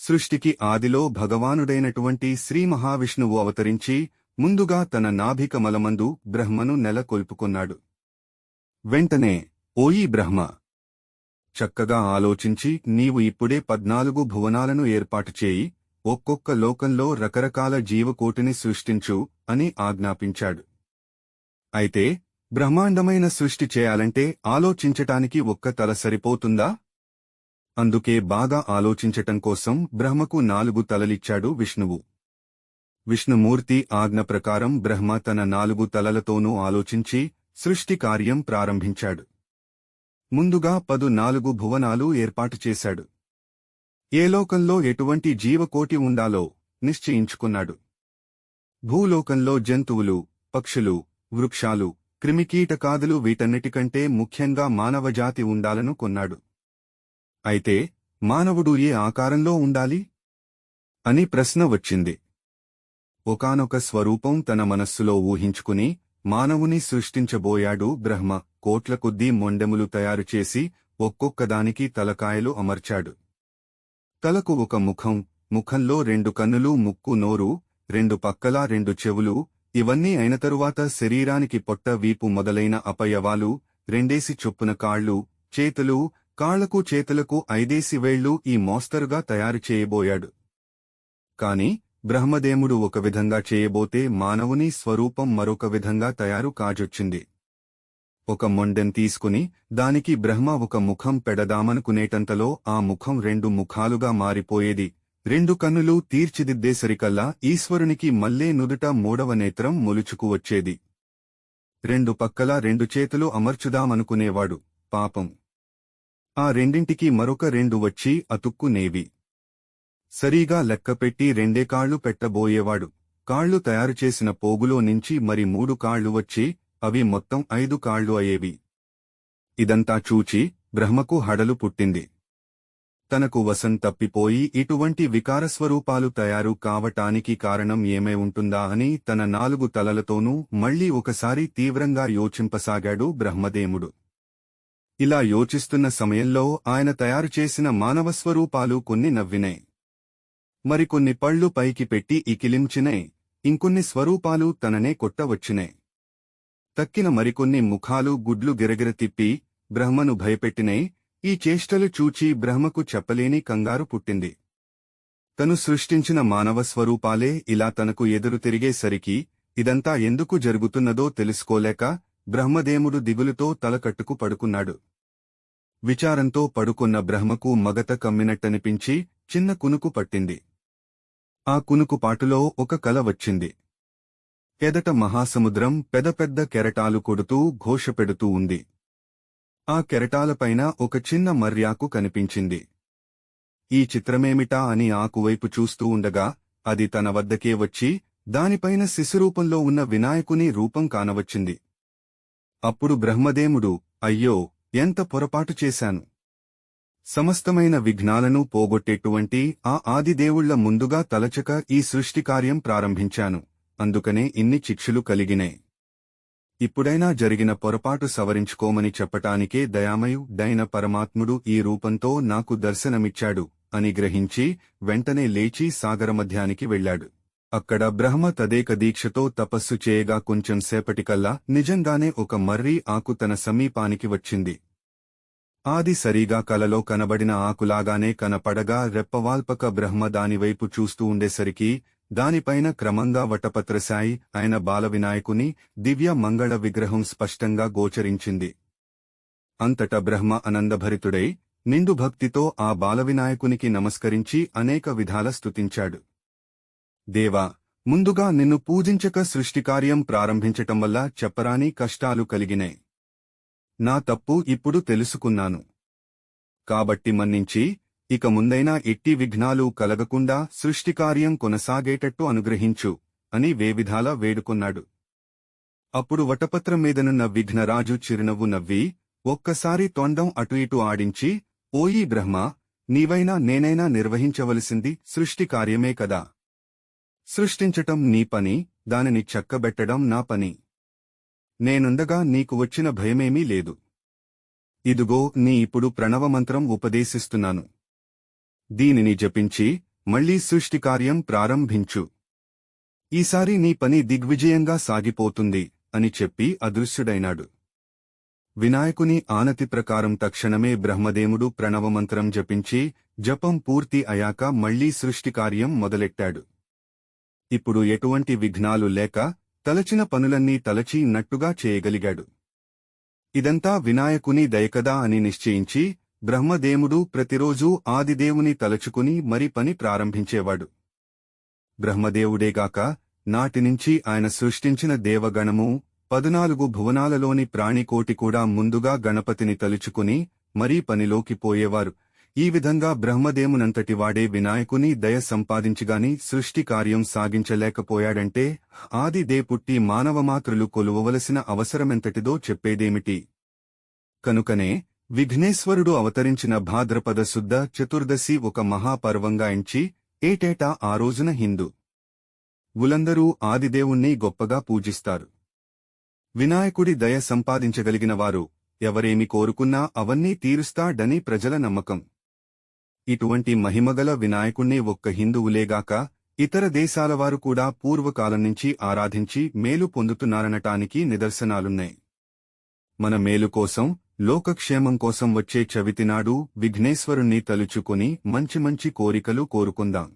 సృష్టికి ఆదిలో భగవానుడైనటువంటి శ్రీ మహావిష్ణువు అవతరించి ముందుగా తన నాభికమలమందు బ్రహ్మను నెలకొల్పుకొన్నాడు. వెంటనే, ఓయి బ్రహ్మ! చక్కగా ఆలోచించి నీవు ఇప్పుడే 14 భువనాలను ఏర్పాటు చేయి, ఒక్కొక్క లోకంలో రకరకాల జీవకోటిని సృష్టించు అని ఆజ్ఞాపించాడు. అయితే బ్రహ్మాండమైన సృష్టి చేయాలంటే ఆలోచించటానికి ఒక్క తల సరిపోతుందా? అందుకే బాగా ఆలోచించటం కోసం బ్రహ్మకు 4 తలలిచ్చాడు విష్ణువు. విష్ణుమూర్తి ఆజ్ఞ ప్రకారం బ్రహ్మ తన 4 తలలతోనూ ఆలోచించి సృష్టి కార్యం ప్రారంభించాడు. ముందుగా 14 భువనాలు ఏర్పాటు చేశాడు. ఏ లోకంలో ఎటువంటి జీవకోటి ఉండాలో నిశ్చయించుకున్నాడు. భూలోకంలో జంతువులు, పక్షులు, వృక్షాలు, క్రిమికీటకాదులు వీటన్నిటికంటే ముఖ్యంగా మానవజాతి ఉండాలను కొన్నాడు. అయితే మానవుడు ఏ ఆకారంలో ఉండాలి అని ప్రశ్న వచ్చింది. ఒకానొక స్వరూపం తన మనస్సులో ఊహించుకుని మానవుని సృష్టించబోయాడు బ్రహ్మ. కోట్ల కొద్దీ మొండెములు తయారుచేసి ఒక్కొక్కదానికి తలకాయలు అమర్చాడు. తలకు ఒక ముఖం, ముఖంలో 2 కన్నులు, ముక్కు, నోరు, 2 పక్కల 2 చెవులు, ఇవన్నీ అయిన తరువాత శరీరానికి పొట్ట, వీపు మొదలైన అవయవాలు, 2 చొప్పున కాళ్ళు, చేతులు, కాళ్లకు చేతులకు 5 వేళ్లు ఈ మోస్తరుగా తయారు చేయబోయాడు. కాని బ్రహ్మదేవుడు ఒక విధంగా చేయబోతే మానవుని స్వరూపం మరొక విధంగా తయారు కాజొచ్చింది. ఒక మొండెం తీసుకుని దానికి బ్రహ్మ ఒక ముఖం పెడదామనుకునేటంతలో ఆ ముఖం 2 ముఖాలుగా మారిపోయేది. 2 కన్నులు తీర్చిదిద్దేసరికల్లా ఈశ్వరునికి మళ్లే నుదుట 3వ నేత్రం మొలుచుకు వచ్చేది. 2 పక్కల 2 చేతులు అమర్చుదామనుకునేవాడు. పాపం, ఆ రెండింటికి మరొక 2 వచ్చి అతుక్కునేవి. సరీగా లెక్కపెట్టి 2 కాళ్లు పెట్టబోయేవాడు. కాళ్లు తయారుచేసిన పోగులో నుంచి మరి 3 కాళ్లు వచ్చి అవి మొత్తం 5 కాళ్లు అయ్యేవి. ఇదంతా చూచి బ్రహ్మకు హడలు పుట్టింది. తనకు వశం తప్పిపోయి ఇటువంటి వికారస్వరూపాలు తయారు కావటానికి కారణం ఏమై ఉంటుందా అని తన 4 తలలతోనూ మళ్లీ ఒకసారి తీవ్రంగా యోచింపసాగాడు బ్రహ్మదేవుడు. ఇలా యోచిస్తున్న సమయంలో ఆయన తయారుచేసిన మానవస్వరూపాలు కొన్ని నవ్వినాయి. మరికొన్ని పళ్ళు పైకి పెట్టి ఇకిలించినాయి. ఇంకొన్ని స్వరూపాలు తననే కొట్టవచ్చినాయి. తక్కిన మరికొన్ని ముఖాలు గుడ్లు గిరగిర తిప్పి బ్రహ్మను భయపెట్టినాయి. ఈ చేష్టలు చూచి బ్రహ్మకు చెప్పలేని కంగారు పుట్టింది. తను సృష్టించిన మానవ స్వరూపాలే ఇలా తనకు ఎదురు తిరిగేసరికి ఇదంతా ఎందుకు జరుగుతున్నదో తెలుసుకోలేక బ్రహ్మదేవుడు దిగులుతో తలకట్టుకు పడుకున్నాడు. విచారంతో పడుకున్న బ్రహ్మకు మగత కమ్మినట్టనిపించి చిన్న కునుకు పట్టింది. ఆ కునుకుపాటులో ఒక కల వచ్చింది. ఎదట మహాసముద్రం పెద్ద పెద్ద కెరటాలు కొడుతూ ఘోషపెడుతూ ఉంది. ఆ కెరటాలపైన ఒక చిన్న మర్యాకు కనిపించింది. ఈ చిత్రమేమిటా అని ఆకువైపు చూస్తూ ఉండగా అది తన వద్దకే వచ్చి దానిపైన శిశురూపంలో ఉన్న వినాయకుని రూపం కానవచ్చింది. అప్పుడు బ్రహ్మదేవుడు, అయ్యో, ఎంత పొరపాటు చేశాను! సమస్తమైన విఘ్నాలను పోగొట్టేటువంటి ఆ ఆదిదేవుళ్ల ముందుగా తలచక ఈ సృష్టికార్యం ప్రారంభించాను. అందుకనే ఇన్ని చిక్షులు కలిగినాయి. ఇప్పుడైనా జరిగిన పొరపాటు సవరించుకోమని చెప్పటానికే దయామయుడైన పరమాత్ముడు ఈ రూపంతో నాకు దర్శనమిచ్చాడు అని గ్రహించి వెంటనే లేచి సాగరమధ్యానికి వెళ్లాడు. అక్కడ బ్రహ్మ తదేక దీక్షతో తపస్సు చేయగా కొంచెం సేపటికల్లా నిజంగానే ఒక మర్రి ఆకు తన సమీపానికి వచ్చింది. ఆది సరిగా కలలో కనబడిన ఆకులాగానే కనపడగా రెప్పవాల్పక బ్రహ్మ దానివైపు చూస్తూ ఉండేసరికి దానిపైన క్రమంగా వటపత్రశాయి అయిన బాలవినాయకుని దివ్య మంగళ విగ్రహం స్పష్టంగా గోచరించింది. అంతటా బ్రహ్మ ఆనందభరితుడై నిండు భక్తితో ఆ బాలవినాయకునికి నమస్కరించి అనేక విధాల స్తుతించాడు. దేవా, ముందుగా నిన్ను పూజించక సృష్టికార్యం ప్రారంభించటం వల్ల చెప్పరాని కష్టాలు కలిగినాయి. నా తప్పు ఇప్పుడు తెలుసుకున్నాను. కాబట్టి మన్నించి ఇక ముందైనా ఎట్టి విఘ్నాలు కలగకుండా సృష్టికార్యం కొనసాగేటట్టు అనుగ్రహించు అని వేవిధాలా వేడుకొన్నాడు. అప్పుడు వటపత్రం మీదనున్న విఘ్నరాజు చిరునవ్వు నవ్వి ఒక్కసారి తొండం అటు ఇటు ఆడించి, ఓయీ బ్రహ్మా, నీవైనా నేనైనా నిర్వహించవలసింది సృష్టికార్యమే కదా. సృష్టించటం నీ పని, దానిని చక్కబెట్టడం నా పని. నేనుండగా నీకు వచ్చిన భయమేమీ లేదు. ఇదుగో నీ ఇప్పుడు ప్రణవమంత్రం ఉపదేశిస్తున్నాను. దీనిని జపించి మళ్లీ సృష్టి కార్యం ప్రారంభించు. ఈసారి నీ పని దిగ్విజయంగా సాగిపోతుంది అని చెప్పి అదృశ్యుడైనాడు. వినాయకుని ఆనతి ప్రకారం తక్షణమే బ్రహ్మదేవుడు ప్రణవమంత్రం జపించి జపం పూర్తి అయాక మళ్లీ సృష్టికార్యం మొదలెట్టాడు. ఇప్పుడు ఎటువంటి విఘ్నాలు లేక తలచిన పనులన్నీ తలచినట్టుగా చేయగలిగాడు. ఇదంతా వినాయకుని దయకదా అని నిశ్చయించి బ్రహ్మదేవుడు ప్రతిరోజూ ఆదిదేవుని తలచుకుని మరి పని ప్రారంభించేవాడు. బ్రహ్మదేవుడేగాక నాటినుంచి ఆయన సృష్టించిన దేవగణము 14 భువనాలలోని ప్రాణికోటి కూడా ముందుగా గణపతిని తలుచుకుని మరీ పనిలోకి పోయేవారు. ఈ విధంగా బ్రహ్మదేవునంతటివాడే వినాయకుని దయ సంపాదించిగాని సృష్టి కార్యం సాగించలేకపోయాడంటే ఆదిదే పుట్టి మానవమాతృలు కొలువవలసిన అవసరమెంతటిదో చెప్పేదేమిటి? కనుకనే విఘ్నేశ్వరుడు అవతరించిన భాద్రపద శుద్ధ చతుర్దశి ఒక మహాపర్వంగా ఎంచి ఏటేటా ఆ రోజున హిందువులందరూ ఆదిదేవుణ్ణి గొప్పగా పూజిస్తారు. వినాయకుడి దయ సంపాదించగలిగినవారు ఎవరేమి కోరుకున్నా అవన్నీ తీరుస్తాడని ప్రజల నమ్మకం. ఇటువంటి మహిమగల వినాయకుణ్ణి ఒక్క హిందువులేగాక ఇతర దేశాలవారు కూడా పూర్వకాలం నుంచి ఆరాధించి మేలు పొందుతున్నారనటానికి నిదర్శనాలున్నాయి. మన మేలు కోసం, లోకక్షేమం కోసం వచ్చే చవితినాడు విఘ్నేశ్వరుణ్ణి తలుచుకుని మంచి మంచి కోరికలు కోరుకుందాం.